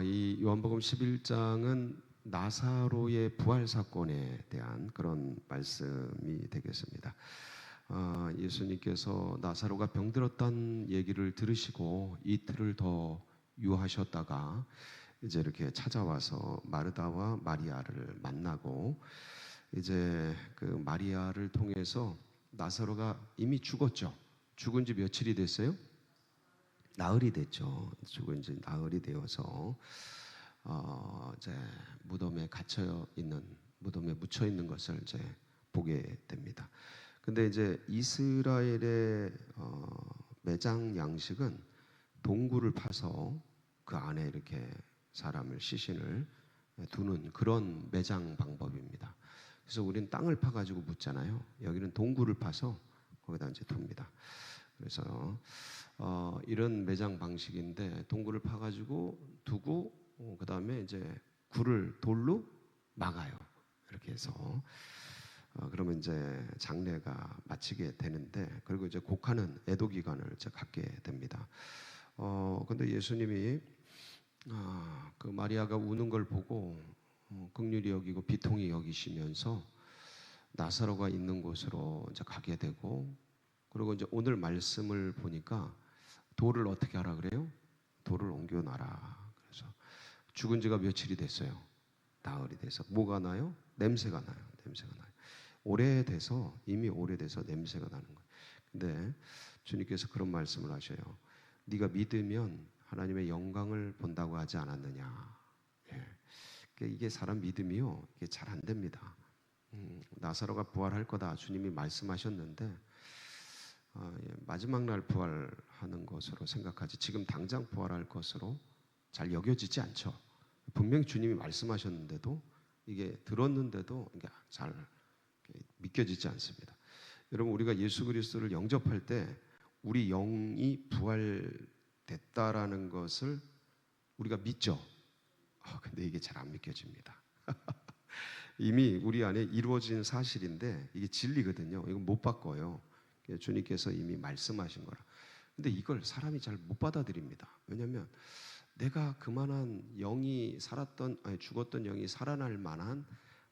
이 요한복음 11장은 나사로의 부활 사건에 대한 그런 말씀이 되겠습니다. 예수님께서 나사로가 병들었다는 얘기를 들으시고 이틀을 더 유하셨다가 이제 이렇게 찾아와서 마르다와 마리아를 만나고 이제 그 마리아를 통해서 나사로가 이미 죽었죠. 죽은 지 며칠이 됐어요? 나흘이 됐죠. 죽은 지 나흘이 되어서 이제 무덤에 묻혀 있는 것을 이제 보게 됩니다. 근데 이제 이스라엘의 매장 양식은 동굴을 파서 그 안에 이렇게 사람을 시신을 두는 그런 매장 방법입니다. 그래서 우리는 땅을 파가지고 묻잖아요. 여기는 동굴을 파서 거기다 이제 둡니다. 그래서 이런 매장 방식인데 동굴을 파가지고 두고 그 다음에 이제 굴을 돌로 막아요. 이렇게 해서 그러면 이제 장례가 마치게 되는데 그리고 이제 곡하는 애도 기간을 이제 갖게 됩니다. 근데 예수님이 그 마리아가 우는 걸 보고 긍휼히 여기고 비통히 여기시면서 나사로가 있는 곳으로 이제 가게 되고 그리고 이제 오늘 말씀을 보니까 돌을 어떻게 하라 그래요? 돌을 옮겨놔라. 그래서 죽은 지가 며칠이 됐어요. 나흘이 돼서 뭐가 나요? 냄새가 나요. 냄새가 나요. 이미 오래돼서 냄새가 나는 거예요. 근데 주님께서 그런 말씀을 하셔요. 네가 믿으면 하나님의 영광을 본다고 하지 않았느냐. 예. 이게 사람 믿음이요. 이게 잘 안 됩니다. 나사로가 부활할 거다. 주님이 말씀하셨는데 마지막 날 부활하는 것으로 생각하지 지금 당장 부활할 것으로 잘 여겨지지 않죠. 분명히 주님이 말씀하셨는데도 이게 들었는데도 이게 잘 믿겨지지 않습니다. 여러분 우리가 예수 그리스도를 영접할 때 우리 영이 부활됐다라는 것을 우리가 믿죠. 근데 이게 잘 안 믿겨집니다. 이미 우리 안에 이루어진 사실인데 이게 진리거든요. 이건 못 바꿔요. 주님께서 이미 말씀하신 거라. 근데 이걸 사람이 잘 못 받아들입니다. 왜냐하면 내가 그만한 죽었던 영이 살아날 만한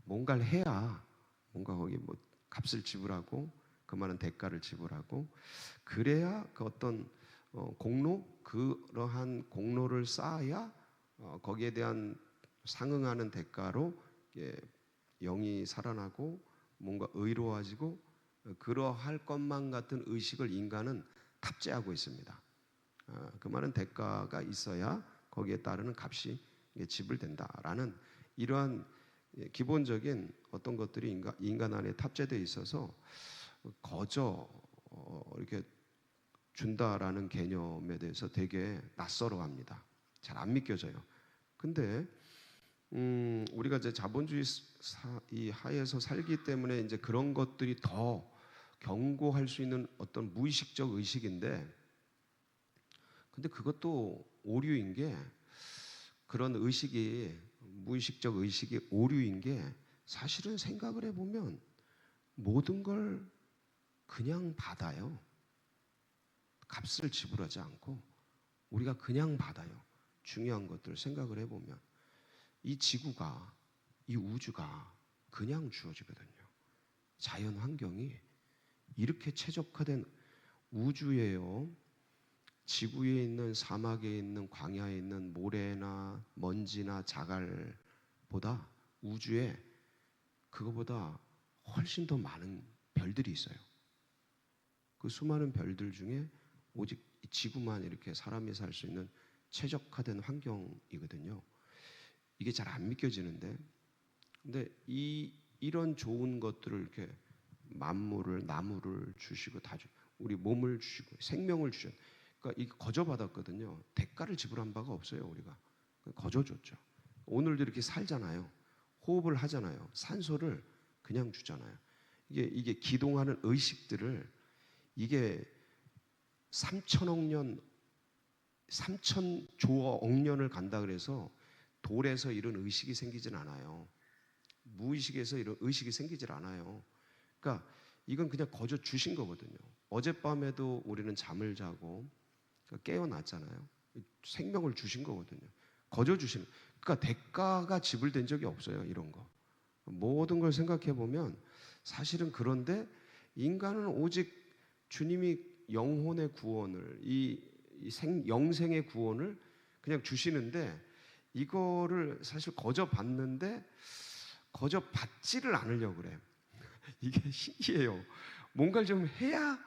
뭔가를 해야 뭔가 거기 뭐 값을 지불하고 그만한 대가를 지불하고 그래야 그 어떤 그러한 공로를 쌓아야 거기에 대한 상응하는 대가로 영이 살아나고 뭔가 의로워지고 그러할 것만 같은 의식을 인간은 탑재하고 있습니다. 그만한 대가가 있어야 거기에 따르는 값이 지불된다라는 이러한 기본적인 어떤 것들이 인간 안에 탑재되어 있어서 거저 이렇게 준다라는 개념에 대해서 되게 낯설어합니다. 잘 안 믿겨져요. 근데 우리가 이제 자본주의 이 하에서 살기 때문에 이제 그런 것들이 더 경고할 수 있는 어떤 무의식적 의식인데, 근데 그것도 오류인 게 그런 의식이 무의식적 의식이 오류인 게 사실은 생각을 해보면 모든 걸 그냥 받아요. 값을 지불하지 않고 우리가 그냥 받아요. 중요한 것들을 생각을 해보면 이 지구가 이 우주가 그냥 주어지거든요. 자연 환경이 이렇게 최적화된 우주예요. 지구에 있는 사막에 있는 광야에 있는 모래나 먼지나 자갈보다 우주에 그거보다 훨씬 더 많은 별들이 있어요. 그 수많은 별들 중에 오직 지구만 이렇게 사람이 살 수 있는 최적화된 환경이거든요. 이게 잘 안 믿겨지는데, 근데 이런 좋은 것들을 이렇게 만물을 나무를 주시고 우리 몸을 주시고 생명을 주셨. 그러니까 이거 거저 받았거든요. 대가를 지불한 바가 없어요. 우리가 거저 줬죠. 오늘도 이렇게 살잖아요. 호흡을 하잖아요. 산소를 그냥 주잖아요. 이게 기동하는 의식들을 이게 3천억 년, 3천조 년을 간다 그래서 돌에서 이런 의식이 생기진 않아요. 무의식에서 이런 의식이 생기질 않아요. 그러니까 이건 그냥 거저 주신 거거든요. 어젯밤에도 우리는 잠을 자고 깨어났잖아요. 생명을 주신 거거든요. 거저 주시는. 그러니까 대가가 지불된 적이 없어요. 이런 거. 모든 걸 생각해 보면 사실은 그런데 인간은 오직 주님이 영혼의 구원을 영생의 구원을 그냥 주시는데 이거를 사실 거저 받는데 거저 받지를 않으려고 그래요. 이게 신기해요. 뭔가를 좀 해야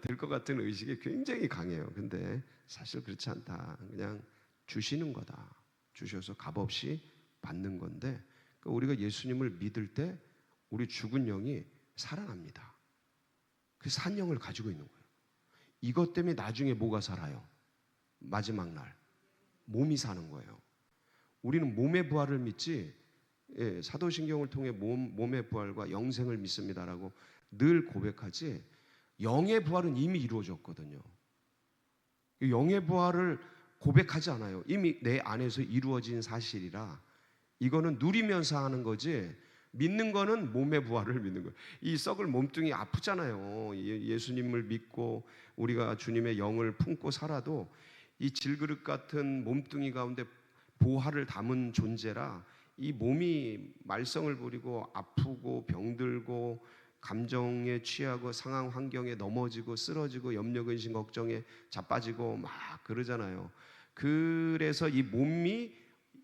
될 것 같은 의식이 굉장히 강해요. 근데 사실 그렇지 않다. 그냥 주시는 거다. 주셔서 값없이 받는 건데 그러니까 우리가 예수님을 믿을 때 우리 죽은 영이 살아납니다. 그 산 영을 가지고 있는 거예요. 이것 때문에 나중에 뭐가 살아요? 마지막 날 몸이 사는 거예요. 우리는 몸의 부활을 믿지 사도신경을 통해 몸의 부활과 영생을 믿습니다라고 늘 고백하지 영의 부활은 이미 이루어졌거든요. 영의 부활을 고백하지 않아요. 이미 내 안에서 이루어진 사실이라 이거는 누리면서 하는 거지 믿는 거는 몸의 부활을 믿는 거예요. 이 썩을 몸뚱이 아프잖아요. 예수님을 믿고 우리가 주님의 영을 품고 살아도 이 질그릇 같은 몸뚱이 가운데 보화를 담은 존재라 이 몸이 말썽을 부리고 아프고 병들고 감정에 취하고 상황 환경에 넘어지고 쓰러지고 염려 근심 걱정에 자빠지고 막 그러잖아요. 그래서 이 몸이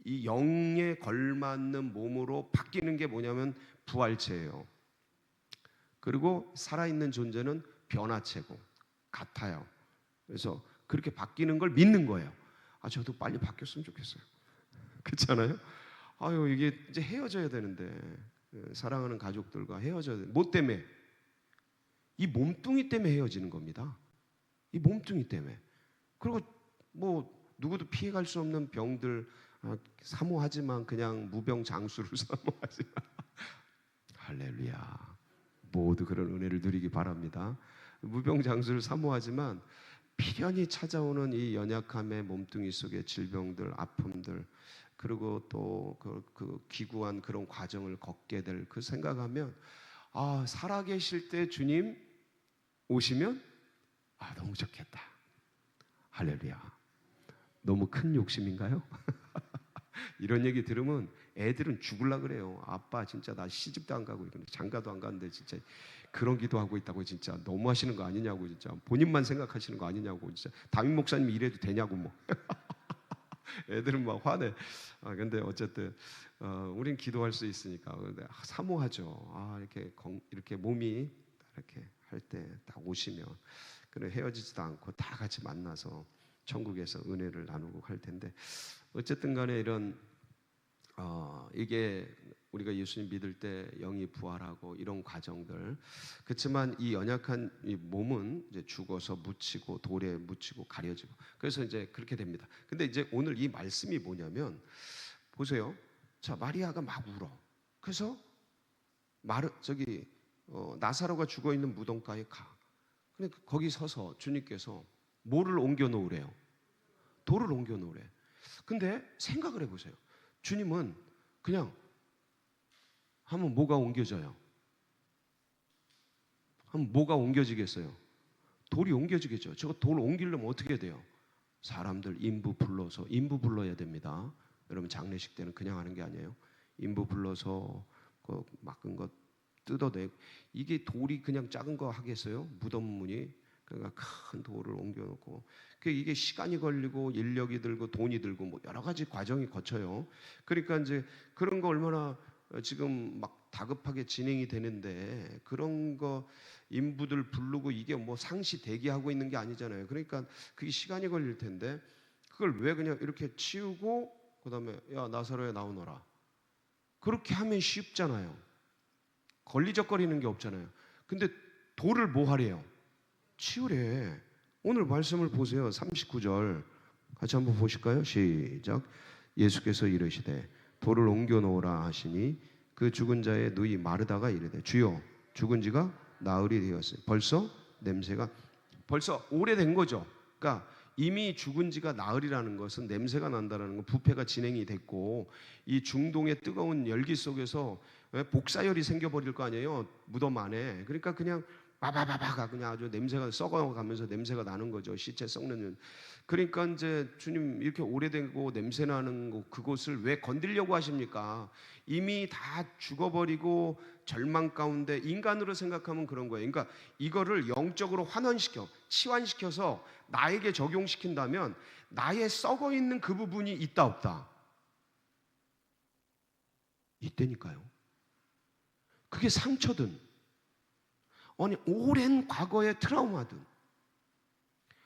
이 영에 걸맞는 몸으로 바뀌는 게 뭐냐면 부활체예요. 그리고 살아있는 존재는 변화체고 같아요. 그래서 그렇게 바뀌는 걸 믿는 거예요. 저도 빨리 바뀌었으면 좋겠어요. 그렇잖아요? 이게 이제 헤어져야 되는데 사랑하는 가족들과 헤어져야 돼. 뭐 때문에? 이 몸뚱이 때문에 헤어지는 겁니다. 이 몸뚱이 때문에. 그리고 뭐 누구도 피해갈 수 없는 병들 사모하지만 그냥 무병장수를 사모하지. 할렐루야. 모두 그런 은혜를 누리기 바랍니다. 무병장수를 사모하지만 필연히 찾아오는 이 연약함의 몸뚱이 속의 질병들, 아픔들, 그리고 또 그 기구한 그런 과정을 걷게 될 그 생각하면 살아계실 때 주님 오시면 너무 좋겠다. 할렐루야. 너무 큰 욕심인가요? 이런 얘기 들으면 애들은 죽을라 그래요. 아빠 진짜 나 시집도 안 가고 장가도 안 가는데 진짜 그런 기도하고 있다고 진짜 너무 하시는 거 아니냐고 진짜 본인만 생각하시는 거 아니냐고 진짜 담임 목사님 이래도 되냐고 뭐 애들은 막 화내. 근데 어쨌든 우린 기도할 수 있으니까 사모하죠. 이렇게 몸이 이렇게 할 때 딱 오시면 그래 헤어지지도 않고 다 같이 만나서 천국에서 은혜를 나누고 할 텐데 어쨌든 간에 이런 이게 우리가 예수님 믿을 때 영이 부활하고 이런 과정들 그렇지만 이 연약한 이 몸은 이제 죽어서 묻히고 돌에 묻히고 가려지고 그래서 이제 그렇게 됩니다. 근데 이제 오늘 이 말씀이 뭐냐면 보세요. 자 마리아가 막 울어. 그래서 나사로가 죽어 있는 무덤가에 가. 근데 거기 서서 주님께서 뭐를 옮겨 놓으래요? 돌을 옮겨 놓으래. 근데 생각을 해보세요. 주님은 그냥 하면 뭐가 옮겨져요? 하면 뭐가 옮겨지겠어요? 돌이 옮겨지겠죠. 저거 돌 옮기려면 어떻게 돼요? 사람들 인부 불러야 됩니다. 여러분 장례식 때는 그냥 하는 게 아니에요. 인부 불러서 그 막은 것 뜯어내고 이게 돌이 그냥 작은 거 하겠어요? 무덤 문이 그러니까 큰 돌을 옮겨놓고 이게 시간이 걸리고 인력이 들고 돈이 들고 뭐 여러 가지 과정이 거쳐요. 그러니까 이제 그런 거 얼마나 지금 막 다급하게 진행이 되는데 그런 거 인부들 부르고 이게 뭐 상시 대기하고 있는 게 아니잖아요. 그러니까 그게 시간이 걸릴 텐데 그걸 왜 그냥 이렇게 치우고 그다음에 야 나사로야 나오너라 그렇게 하면 쉽잖아요. 걸리적거리는 게 없잖아요. 근데 돌을 뭐 하래요? 치우래. 오늘 말씀을 보세요. 39절 같이 한번 보실까요? 시작. 예수께서 이르시되 돌을 옮겨 놓으라 하시니 그 죽은 자의 누이 마르다가 이르되 주여 죽은 지가 나흘이 되었어요. 벌써 냄새가 벌써 오래된 거죠. 그러니까 이미 죽은 지가 나흘이라는 것은 냄새가 난다라는 건 부패가 진행이 됐고 이 중동의 뜨거운 열기 속에서 복사열이 생겨버릴 거 아니에요. 무덤 안에. 그러니까 그냥 바바바바가 그냥 아주 냄새가 썩어가면서 냄새가 나는 거죠. 시체 썩는. 그러니까 이제 주님 이렇게 오래되고 냄새 나는 거 그곳을 왜 건드리려고 하십니까? 이미 다 죽어버리고 절망 가운데 인간으로 생각하면 그런 거예요. 그러니까 이거를 영적으로 환원시켜 치환시켜서 나에게 적용시킨다면 나의 썩어 있는 그 부분이 있다 없다? 있다니까요. 그게 상처든 아니 오랜 과거의 트라우마든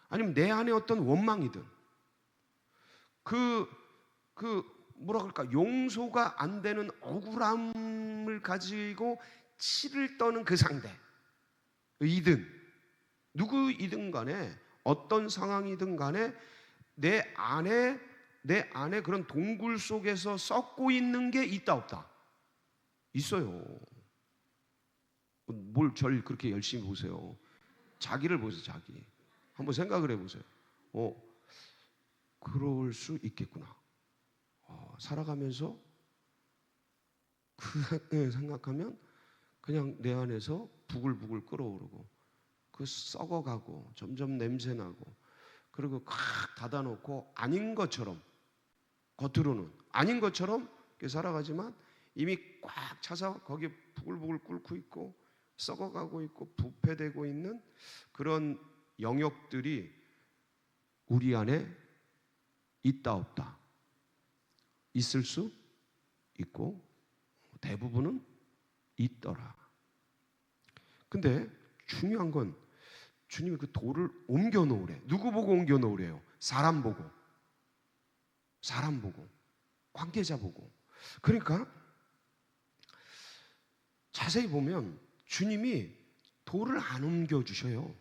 아니면 내 안에 어떤 원망이든 그 뭐라 그럴까 용서가 안 되는 억울함을 가지고 치를 떠는 그 상대 이든 누구이든 간에 어떤 상황이든 간에 내 안에 그런 동굴 속에서 썩고 있는 게 있다 없다? 있어요. 뭘 절 그렇게 열심히 보세요. 자기를 보세요. 자기 한번 생각을 해보세요. 그럴 수 있겠구나. 살아가면서 그 생각하면 그냥 내 안에서 부글부글 끓어오르고 그 썩어가고 점점 냄새나고 그리고 꽉 닫아놓고 아닌 것처럼 겉으로는 아닌 것처럼 살아가지만 이미 꽉 차서 거기에 부글부글 끓고 있고 썩어가고 있고 부패되고 있는 그런 영역들이 우리 안에 있다 없다? 있을 수 있고 대부분은 있더라. 근데 중요한 건 주님이 그 돌을 옮겨 놓으래. 누구 보고 옮겨 놓으래요? 사람 보고 관계자 보고. 그러니까 자세히 보면 주님이 돌을 안 옮겨 주셔요.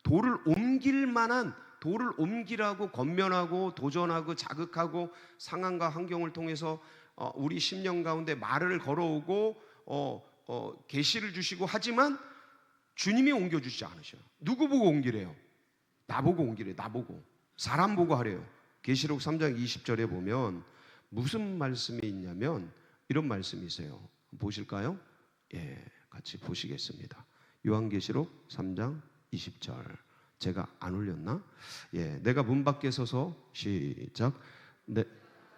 돌을 옮길 만한 돌을 옮기라고 권면하고 도전하고 자극하고 상황과 환경을 통해서 우리 심령 가운데 말을 걸어오고 계시를 주시고 하지만 주님이 옮겨주지 않으셔요. 누구 보고 옮기래요? 나보고 옮기래요. 나보고 사람 보고 하래요. 계시록 3장 20절에 보면 무슨 말씀이 있냐면 이런 말씀이 있어요. 보실까요? 예, 같이 보시겠습니다. 요한계시록 3장 20절 제가 안 올렸나? 예, 내가 문 밖에 서서 시작.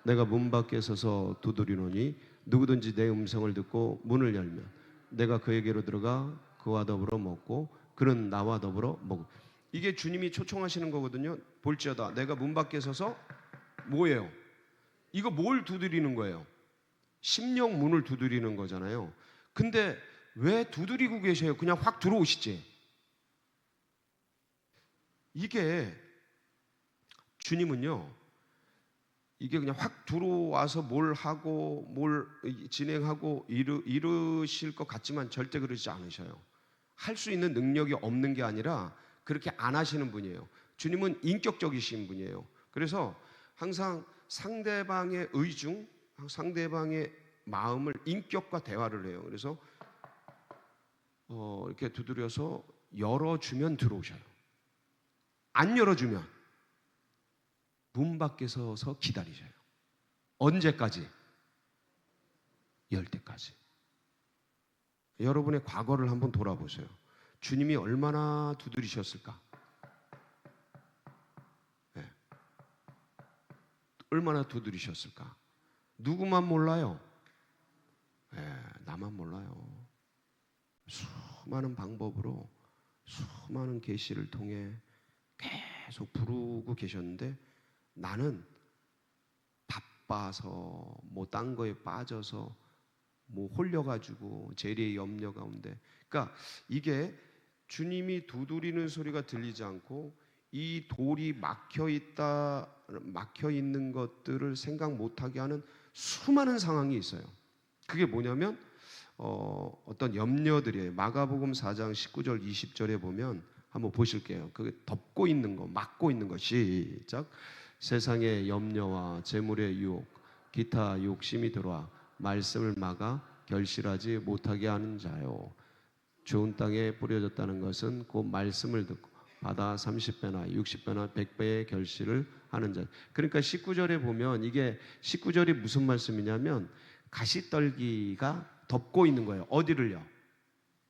내가 문 밖에 서서 두드리노니 누구든지 내 음성을 듣고 문을 열면 내가 그에게로 들어가 그와 더불어 먹고 그는 나와 더불어 먹고. 이게 주님이 초청하시는 거거든요. 볼지어다 내가 문 밖에 서서 뭐예요? 이거 뭘 두드리는 거예요? 심령 문을 두드리는 거잖아요. 근데 왜 두드리고 계셔요? 그냥 확 들어오시지. 이게 주님은요, 이게 그냥 확 들어와서 뭘 하고 뭘 진행하고 이루실 것 같지만 절대 그러지 않으셔요. 할 수 있는 능력이 없는 게 아니라 그렇게 안 하시는 분이에요. 주님은 인격적이신 분이에요. 그래서 항상 상대방의 의중, 상대방의 마음을 인격과 대화를 해요. 그래서 이렇게 두드려서 열어주면 들어오셔요. 안 열어주면 문 밖에 서서 기다리셔요. 언제까지? 열 때까지. 여러분의 과거를 한번 돌아보세요. 주님이 얼마나 두드리셨을까? 네. 얼마나 두드리셨을까? 누구만 몰라요? 네, 나만 몰라요. 수많은 방법으로 수많은 계시를 통해 계속 부르고 계셨는데 나는 바빠서 뭐 딴 거에 빠져서 뭐 홀려가지고 재리의 염려 가운데. 그러니까 이게 주님이 두드리는 소리가 들리지 않고 이 돌이 막혀 있는 것들을 생각 못하게 하는 수많은 상황이 있어요. 그게 뭐냐면 어떤 염려들이에요. 마가복음 4장 19절 20절에 보면 한번 보실게요. 그게 덮고 있는 거, 막고 있는 거. 시작. 세상의 염려와 재물의 유혹, 기타 욕심이 들어와 말씀을 막아 결실하지 못하게 하는 자요. 좋은 땅에 뿌려졌다는 것은 곧 말씀을 듣고 받아 30배나 60배나 100배의 결실을 하는 자. 그러니까 19절에 보면 이게 19절이 무슨 말씀이냐면 가시떨기가 덮고 있는 거예요. 어디를요?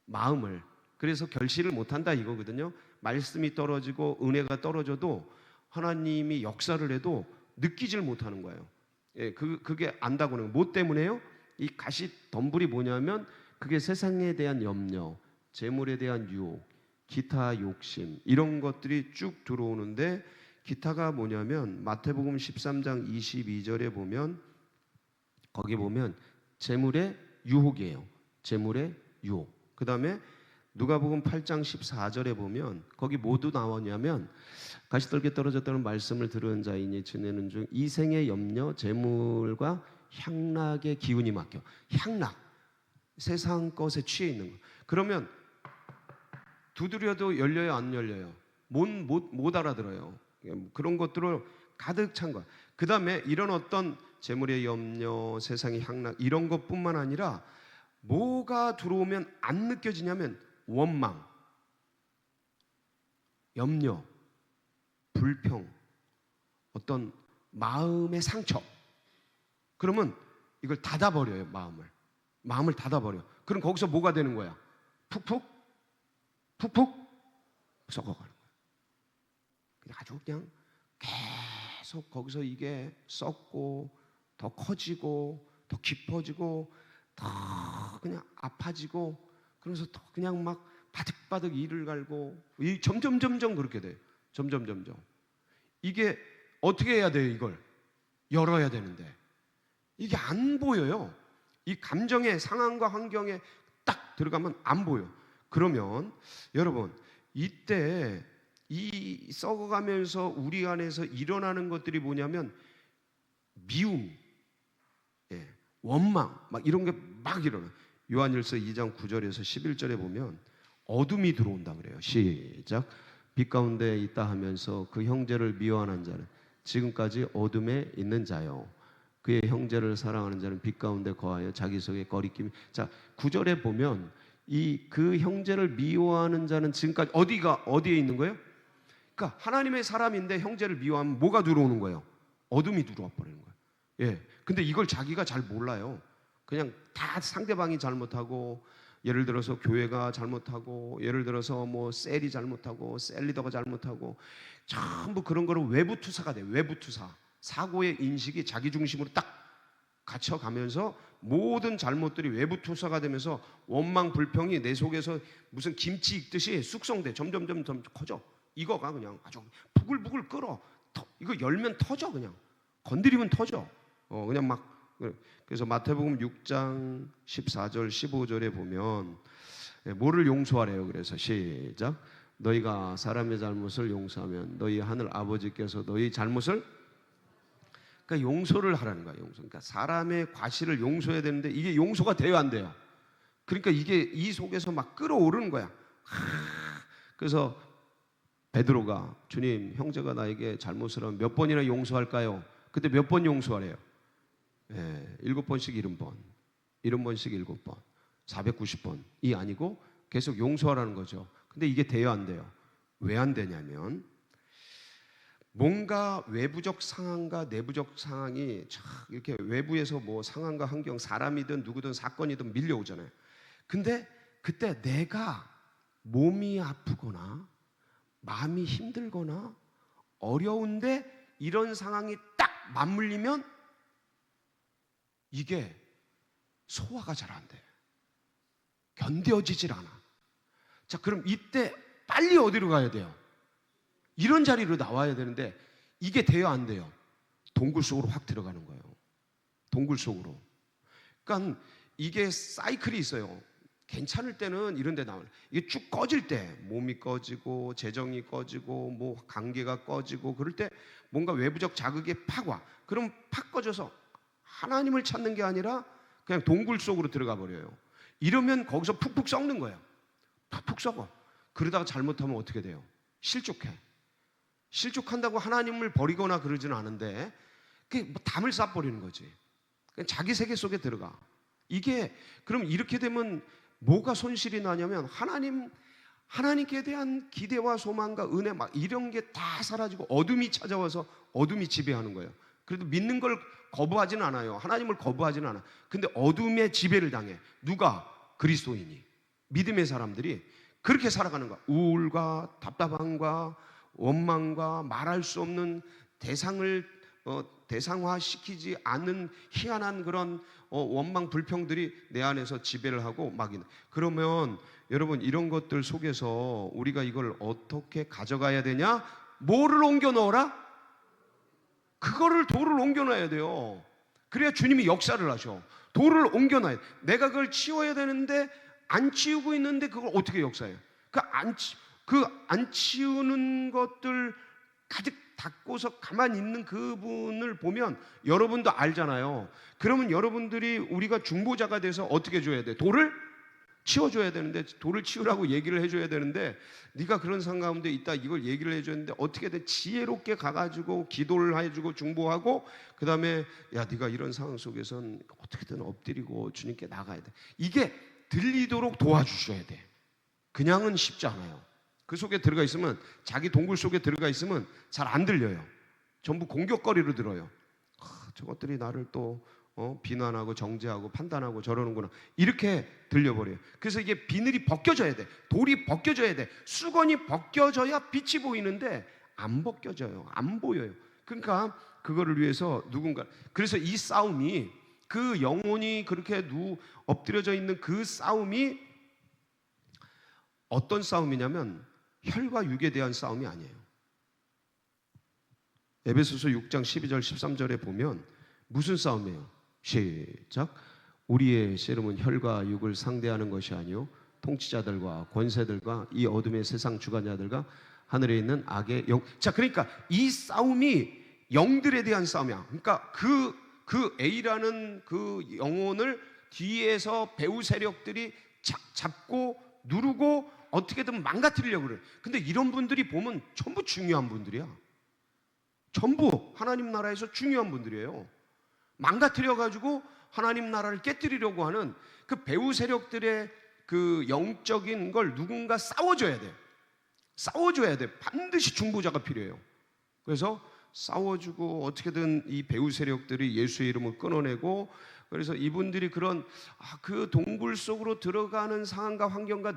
마음을. 그래서 결실을 못한다 이거거든요. 말씀이 떨어지고 은혜가 떨어져도 하나님이 역사를 해도 느끼질 못하는 거예요. 예, 그게 안다고는 뭐 때문에요? 이 가시 덤불이 뭐냐면 그게 세상에 대한 염려, 재물에 대한 유혹, 기타 욕심 이런 것들이 쭉 들어오는데 기타가 뭐냐면 마태복음 13장 22절에 보면 거기 보면 재물의 유혹이에요. 재물의 유혹. 그 다음에 누가복음 8장 14절에 보면 거기 모두 나오냐면 가시떨기에 떨어졌다는 말씀을 들은 자이니 지내는 중 이생의 염려, 재물과 향락의 기운이 막혀. 향락, 세상 것에 취해 있는 거. 그러면 두드려도 열려요, 안 열려요? 못 알아들어요. 그런 것들을 가득 찬 거야. 그 다음에 이런 어떤 재물의 염려, 세상의 향락 이런 것뿐만 아니라 뭐가 들어오면 안 느껴지냐면 원망, 염려, 불평, 어떤 마음의 상처. 그러면 이걸 닫아버려요. 마음을 닫아버려. 그럼 거기서 뭐가 되는 거야? 푹푹 썩어가는 거야. 아주 그냥 계속 거기서 이게 썩고 더 커지고 더 깊어지고 더 그냥 아파지고 그러면서 더 그냥 막 바득바득 이를 갈고 점점 그렇게 돼요. 점점 이게 어떻게 해야 돼요? 이걸 열어야 되는데 이게 안 보여요. 이 감정의 상황과 환경에 딱 들어가면 안 보여. 그러면 여러분 이때 이 썩어가면서 우리 안에서 일어나는 것들이 뭐냐면 미움, 원망 막 이런 게 막 일어나. 요한일서 2장 9절에서 11절에 보면 어둠이 들어온다 그래요. 시작. 빛 가운데 있다 하면서 그 형제를 미워하는 자는 지금까지 어둠에 있는 자요. 그의 형제를 사랑하는 자는 빛 가운데 거하여 자기 속에 거리낌이. 자, 9절에 보면 이 그 형제를 미워하는 자는 지금까지 어디에 있는 거예요? 그러니까 하나님의 사람인데 형제를 미워하면 뭐가 들어오는 거예요? 어둠이 들어와 버리는 거예요. 예. 근데 이걸 자기가 잘 몰라요. 그냥 다 상대방이 잘못하고, 예를 들어서 교회가 잘못하고, 예를 들어서 뭐 셀이 잘못하고, 셀 리더가 잘못하고, 전부 그런 거를 외부 투사가 돼요. 외부 투사. 사고의 인식이 자기 중심으로 딱 갇혀가면서 모든 잘못들이 외부 투사가 되면서 원망 불평이 내 속에서 무슨 김치 익듯이 숙성돼. 점점 커져. 이거가 그냥 아주 부글부글 끓어. 이거 열면 터져. 그냥 건드리면 터져. 그냥 막. 그래서 마태복음 6장 14절 15절에 보면 뭐를 용서하래요? 그래서 시작. 너희가 사람의 잘못을 용서하면 너희 하늘 아버지께서 너희 잘못을, 그러니까 용서를 하라는 거야. 용서. 그러니까 사람의 과실을 용서해야 되는데 이게 용서가 돼요, 안 돼요? 그러니까 이게 이 속에서 막 끌어오르는 거야. 그래서 베드로가 주님, 형제가 나에게 잘못을 하면 몇 번이나 용서할까요? 그때 몇 번 용서하래요? 7번씩 70번, 70번씩 7번, 490번이 아니고 계속 용서하라는 거죠. 근데 이게 돼요, 안 돼요? 왜 안 되냐면 뭔가 외부적 상황과 내부적 상황이 이렇게 외부에서 뭐 상황과 환경, 사람이든 누구든 사건이든 밀려오잖아요. 근데 그때 내가 몸이 아프거나 마음이 힘들거나 어려운데 이런 상황이 딱 맞물리면 이게 소화가 잘 안 돼. 견뎌지질 않아. 자, 그럼 이때 빨리 어디로 가야 돼요? 이런 자리로 나와야 되는데 이게 돼요, 안 돼요? 동굴 속으로 확 들어가는 거예요. 동굴 속으로. 그러니까 이게 사이클이 있어요. 괜찮을 때는 이런 데 나와요. 이게 쭉 꺼질 때 몸이 꺼지고 재정이 꺼지고 뭐 관계가 꺼지고 그럴 때 뭔가 외부적 자극이 팍 와. 그럼 팍 꺼져서 하나님을 찾는 게 아니라 그냥 동굴 속으로 들어가 버려요. 이러면 거기서 푹푹 썩는 거예요. 푹푹 썩어. 그러다가 잘못하면 어떻게 돼요? 실족해. 실족한다고 하나님을 버리거나 그러지는 않은데 그게 뭐 담을 쌓아버리는 거지. 그냥 자기 세계 속에 들어가. 이게 그럼 이렇게 되면 뭐가 손실이 나냐면 하나님께 대한 기대와 소망과 은혜 막 이런 게 다 사라지고 어둠이 찾아와서 어둠이 지배하는 거예요. 그래도 믿는 걸 거부하지는 않아요. 하나님을 거부하지는 않아. 근데 어둠의 지배를 당해. 누가? 그리스도인이. 믿음의 사람들이 그렇게 살아가는 거야. 우울과 답답함과 원망과 말할 수 없는 대상을 대상화시키지 않는 희한한 그런 원망 불평들이 내 안에서 지배를 하고 막 있는. 그러면 여러분, 이런 것들 속에서 우리가 이걸 어떻게 가져가야 되냐? 뭐를 옮겨 넣어라? 그거를 돌을 옮겨 놔야 돼요. 그래야 주님이 역사를 하셔. 돌을 옮겨 놔야 돼. 내가 그걸 치워야 되는데 안 치우고 있는데 그걸 어떻게 역사해요? 그 안 치우는 것들 가득 닫고서 가만히 있는 그분을 보면 여러분도 알잖아요. 그러면 여러분들이 우리가 중보자가 돼서 어떻게 줘야 돼? 돌을 치워줘야 되는데, 돌을 치우라고 얘기를 해줘야 되는데, 네가 그런 상황 가운데 있다 이걸 얘기를 해줬는데 어떻게든 지혜롭게 가가지고 기도를 해주고 중보하고, 그 다음에 야, 네가 이런 상황 속에선 어떻게든 엎드리고 주님께 나가야 돼. 이게 들리도록 도와주셔야 돼. 그냥은 쉽지 않아요. 그 속에 들어가 있으면, 자기 동굴 속에 들어가 있으면 잘 안 들려요. 전부 공격거리로 들어요. 저것들이 나를 또 비난하고 정죄하고 판단하고 저러는구나, 이렇게 들려버려요. 그래서 이게 비늘이 벗겨져야 돼. 돌이 벗겨져야 돼. 수건이 벗겨져야 빛이 보이는데 안 벗겨져요. 안 보여요. 그러니까 그거를 위해서 누군가, 그래서 이 싸움이, 그 영혼이 그렇게 엎드려져 있는 그 싸움이 어떤 싸움이냐면 혈과 육에 대한 싸움이 아니에요. 에베소서 6장 12절 13절에 보면 무슨 싸움이에요? 시작. 우리의 씨름은 혈과 육을 상대하는 것이 아니요 통치자들과 권세들과 이 어둠의 세상 주관자들과 하늘에 있는 악의 영. 자, 그러니까 이 싸움이 영들에 대한 싸움이야. 그러니까 그 A라는 그 영혼을 뒤에서 배후 세력들이 잡고 누르고 어떻게든 망가뜨리려고 그래. 근데 이런 분들이 보면 전부 중요한 분들이야. 전부 하나님 나라에서 중요한 분들이에요. 망가뜨려가지고 하나님 나라를 깨뜨리려고 하는 그 배후 세력들의 그 영적인 걸 누군가 싸워줘야 돼. 싸워줘야 돼. 반드시 중보자가 필요해요. 그래서 싸워주고 어떻게든 이 배후 세력들이 예수의 이름을 끊어내고, 그래서 이분들이 그런 그 동굴 속으로 들어가는 상황과 환경과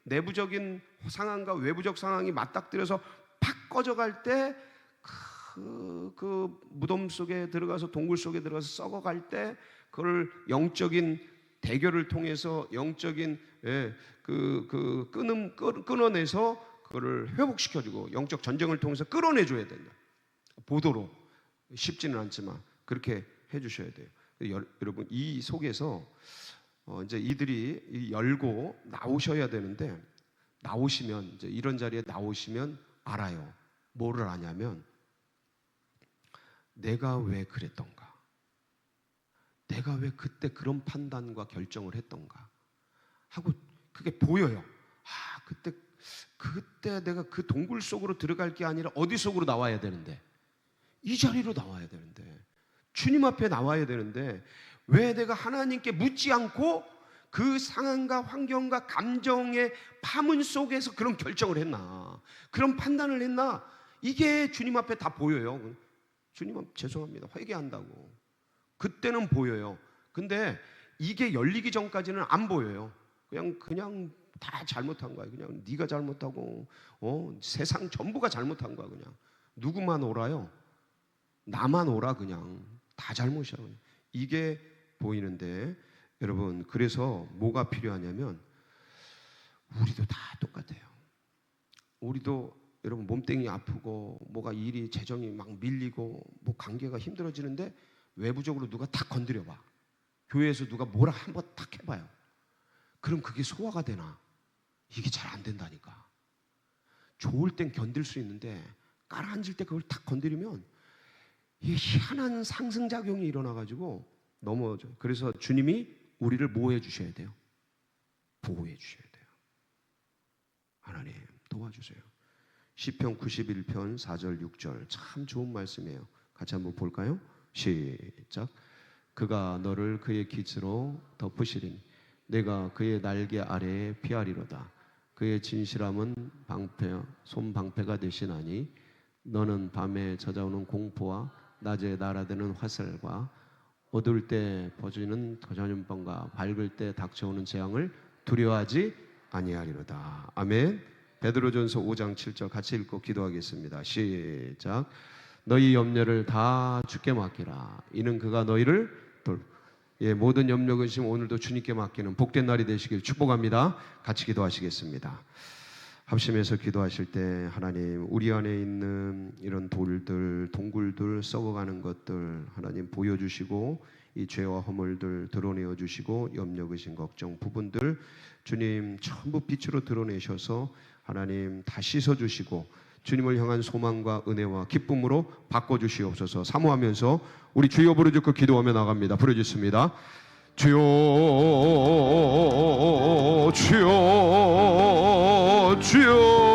내부적인 상황과 외부적 상황이 맞닥뜨려서 팍 꺼져갈 때, 그 무덤 속에 들어가서, 동굴 속에 들어가서 썩어갈 때, 그걸 영적인 대결을 통해서 영적인 끊어내서 그거를 회복시켜주고 영적 전쟁을 통해서 끌어내줘야 된다. 보도로 쉽지는 않지만 그렇게 해주셔야 돼요. 여러분, 이 속에서 이제 이들이 열고 나오셔야 되는데, 나오시면, 이제 이런 자리에 나오시면 알아요. 뭐를 아냐면, 내가 왜 그랬던가, 내가 왜 그때 그런 판단과 결정을 했던가 하고 그게 보여요. 그때 내가 그 동굴 속으로 들어갈 게 아니라 어디 속으로 나와야 되는데, 이 자리로 나와야 되는데, 주님 앞에 나와야 되는데, 왜 내가 하나님께 묻지 않고 그 상황과 환경과 감정의 파문 속에서 그런 결정을 했나, 그런 판단을 했나, 이게 주님 앞에 다 보여요. 주님, 죄송합니다, 회개한다고 그때는 보여요. 근데 이게 열리기 전까지는 안 보여요. 그냥 다 잘못한 거야. 그냥 네가 잘못하고 세상 전부가 잘못한 거야. 그냥 누구만 오라요? 나만 오라. 그냥 다 잘못이야. 이게 보이는데, 여러분, 그래서 뭐가 필요하냐면, 우리도 다 똑같아요. 우리도 여러분, 몸땡이 아프고 뭐가 일이 재정이 막 밀리고 뭐 관계가 힘들어지는데 외부적으로 누가 탁 건드려봐. 교회에서 누가 뭐라 한번 탁 해봐요. 그럼 그게 소화가 되나? 이게 잘 안 된다니까. 좋을 땐 견딜 수 있는데 깔아앉을 때 그걸 탁 건드리면 이 희한한 상승작용이 일어나가지고 넘어져요. 그래서 주님이 우리를 뭐 해주셔야 돼요? 보호해 주셔야 돼요. 하나님 도와주세요. 시편 91편 4절 6절 참 좋은 말씀이에요. 같이 한번 볼까요? 시작. 그가 너를 그의 깃으로 덮으시리니 내가 그의 날개 아래에 피하리로다. 그의 진실함은 손방패가 되시나니 너는 밤에 찾아오는 공포와 낮에 날아드는 화살과 어두울 때 퍼지는 전염병과 밝을 때 닥쳐오는 재앙을 두려워하지 아니하리로다. 아멘. 베드로전서 5장 7절 같이 읽고 기도하겠습니다. 시작. 너희 염려를 다 주께 맡기라. 이는 그가 너희를 모든 염려 근심 오늘도 주님께 맡기는 복된 날이 되시길 축복합니다. 같이 기도하시겠습니다. 합심해서 기도하실 때 하나님, 우리 안에 있는 이런 돌들, 동굴들, 썩어가는 것들 하나님 보여주시고 이 죄와 허물들 드러내어 주시고 염려, 근심, 걱정 부분들 주님 전부 빛으로 드러내셔서 하나님 다 씻어주시고 주님을 향한 소망과 은혜와 기쁨으로 바꿔주시옵소서. 사모하면서 우리 주여 부르짖고 기도하며 나갑니다. 부르짖습니다. 주여 주여 주여